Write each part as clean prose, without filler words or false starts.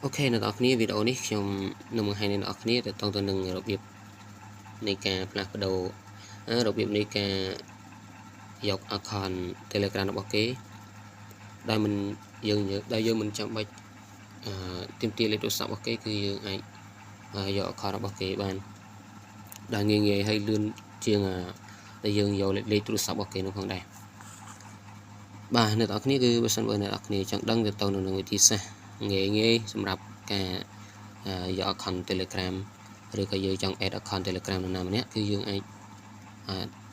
ok នៅដល់គ្នាវីដេអូនេះខ្ញុំនឹងបង្ហាញដល់អ្នកគ្នាទៅតទៅនឹងរបៀបនៃការផ្លាស់ប្ដូររបៀបនៃការយក account Telegram របស់គេដែលយើងមិនចាំបាច់ទាមទារលេខទូរស័ព្ទរបស់គេគឺយើងអាចយក account របស់គេបានដែលងាយហើយលឿនជាងដែលយើងយកលេខទូរស័ព្ទរបស់គេនោះផងដែរបាទអ្នកនរគ្នាគឺបើសិនបើអ្នកនរគ្នាចង់ដឹងទៅនឹងវិធីសាស្ត្រងាយសម្រាប់ការយក account Telegram ឬក៏យើងចង់ add account Telegram នរណាម្នាក់គឺយើងអាច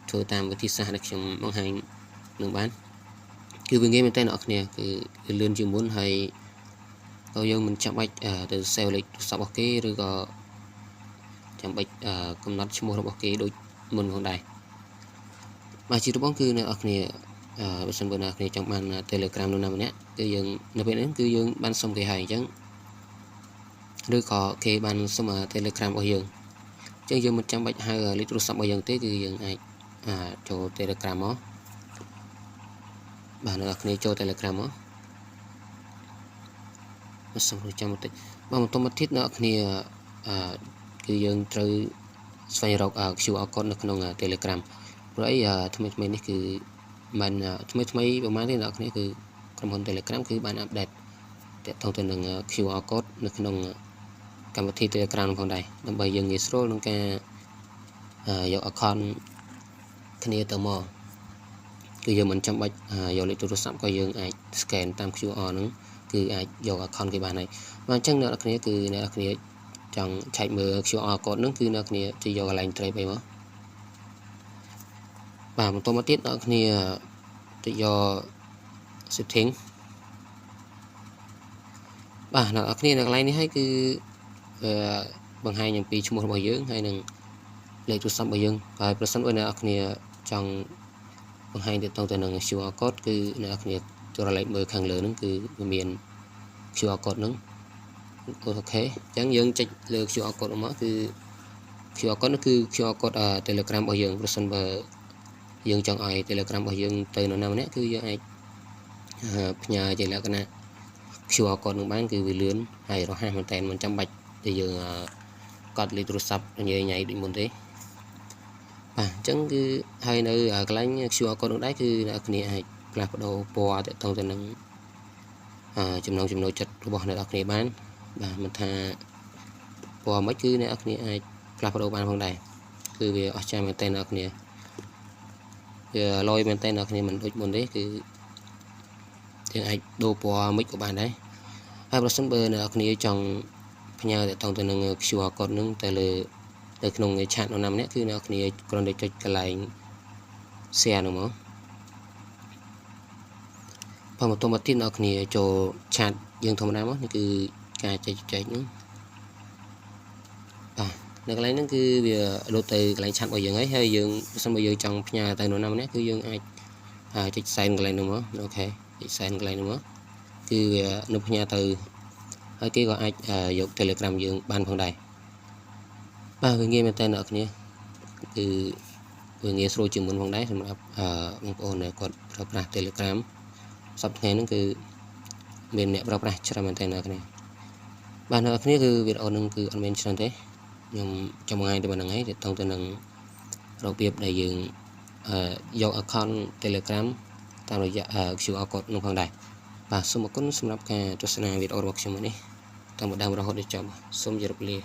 ធ្វើតាមវិធីសាស្ត្រដែលខ្ញុំបង្ហាញនឹងបានគឺវាងាយមែនតើអ្នកនរគ្នាគឺលឿនជាងមុនហើយយើងមិនចាំបាច់ទៅ save លេខទូរស័ព្ទរបស់គេឬក៏ចាំបាច់កំណត់ឈ្មោះរបស់គេដូចមុនផងដែរបាទជាដំបូងគឺអ្នកនរគ្នាបើសិនបើអ្នកនរគ្នាចង់បាន Telegram នរណាម្នាក់គឺយើងនៅពេលនេះគឺយើងបានសុំគេហើយអញ្ចឹងឬក៏គេបានសុំ Telegram របស់យើងអញ្ចឹងយើងមិនចាំបាច់ហៅលេខទូរស័ព្ទរបស់យើងទេគឺយើងអាចចូល Telegram មកបាទអ្នកនរគ្នាចូល Telegram មកសូមចាំបន្តិចបាទបន្តមកទៀតអ្នកនរគ្នាគឺយើងត្រូវស្វែងរក QR code នៅក្នុង Telegram ព្រោះអីថ្មីនេះគឺមិនថ្មីប្រហែលទេអ្នកនរគ្នាគឺក្រុមហ៊ុន Telegram គឺបានអាប់ដេតទាក់ទងទៅនឹង QR code នៅក្នុងកម្មវិធី Telegram ផងដែរដើម្បីយើងងាយស្រួលក្នុងការយក account គ្នាទៅមកគឺយើងមិនចាំបាច់យកលេខទូរស័ព្ទក៏យើងអាច scan តាម QR ហ្នឹងគឺអាចយក account គេបានហើយបាទអញ្ចឹងអ្នកនរគ្នាគឺអ្នកនរគ្នាចង់ឆែកមើល QR code ហ្នឹងគឺអ្នកនរគ្នាទៅយកកន្លែង Trace អីមកបាទបន្តមកទៀតអ្នកនរគ្នាទៅយក setting បាទអ្នកនរគ្នានៅកន្លែងនេះហើយគឺបង្ហាញអំពីឈ្មោះរបស់យើងហើយនឹងលេខទូរស័ព្ទរបស់យើងហើយប្រសិនបើអ្នកនរគ្នាចង់បង្ហាញទៅនឹង QR code គឺអ្នកនរគ្នាចូលលេខមើលខាងលើហ្នឹងគឺវាមាន QR code ហ្នឹងអូខេអញ្ចឹងយើងចុចលើ QR code មកគឺ QR code នោះគឺ QR code Telegram របស់យើងប្រសិនបើយើងចង់ឲ្យ Telegram របស់យើងទៅនរណាម្នាក់គឺយើងអាចផ្ញើជាលក្ខណៈ QR code នឹងបានគឺវាលឿនហើយរហ័សមែនតើមិនចាំបាច់តែយើងកត់លេខទូរស័ព្ទញ៉ៃដូចមុនទេបាទអញ្ចឹងគឺហើយនៅកន្លែង QR code នោះដែរគឺអ្នកគ្នាអាចផ្លាស់ប្ដូរពណ៌ទាក់ទងទៅនឹងចំណងចំណូលចិត្តរបស់អ្នកគ្នាបានបាទមិនថាពណ៌មិនគឺអ្នកគ្នាអាចផ្លាស់ប្ដូរបានផងដែរគឺវាអស្ចារ្យមែនតើអ្នកគ្នាវាលយមែនតើអ្នកគ្នាមិនដូចមុនទេគឺយើងអាចដូរពណ៌មិនក៏បានដែរហើយប្រសិនបើអ្នកគ្នាចង់ផ្ញើទាក់ទងទៅនឹង QR code ហ្នឹងទៅក្នុង chat នរណាម្នាក់គឺអ្នកគ្នាគ្រាន់តែចុចកន្លែង share ហ្នឹងមកបន្តមកទៀតអ្នកគ្នាចូល chat យើងធម្មតាមកនេះគឺការចែកហ្នឹងបាទនៅកន្លែងហ្នឹងគឺវាលោតទៅកន្លែង chat របស់យើងហើយយើងបើសិនបើយើងចង់ផ្ញើទៅនរណាម្នាក់គឺយើងអាចចុច send កន្លែងហ្នឹងមកអូខេចុច send កន្លែងហ្នឹងមកគឺវានឹងផ្ញើទៅហើយគេក៏អាចយក Telegram យើងបានផងដែរបាទវាងាយមែនតើអ្នកគ្នាគឺវាងាយស្រួលជាងមុនផងដែរសម្រាប់បងប្អូនដែលគាត់ប្រើប្រាស់ Telegram សប្តាហ៍ថ្ងៃហ្នឹងគឺមានអ្នកប្រើប្រាស់ច្រើនមែនតើអ្នកគ្នាបាទអ្នកគ្នាគឺវីដេអូហ្នឹងគឺអត់មានច្រើនទេខ្ញុំចង់បង្ហាញតែប៉ុណ្្នឹងឯងទាក់ទងទៅនឹងរបៀបដែលយើងយក account Telegram តាមរយៈ QR code នោះផងដែរបាទសូមអរគុណសម្រាប់ការទស្សនាវីដេអូរបស់ខ្ញុំនេះតាំងពីដើមរហូតដល់ចប់សូមជម្រាបលា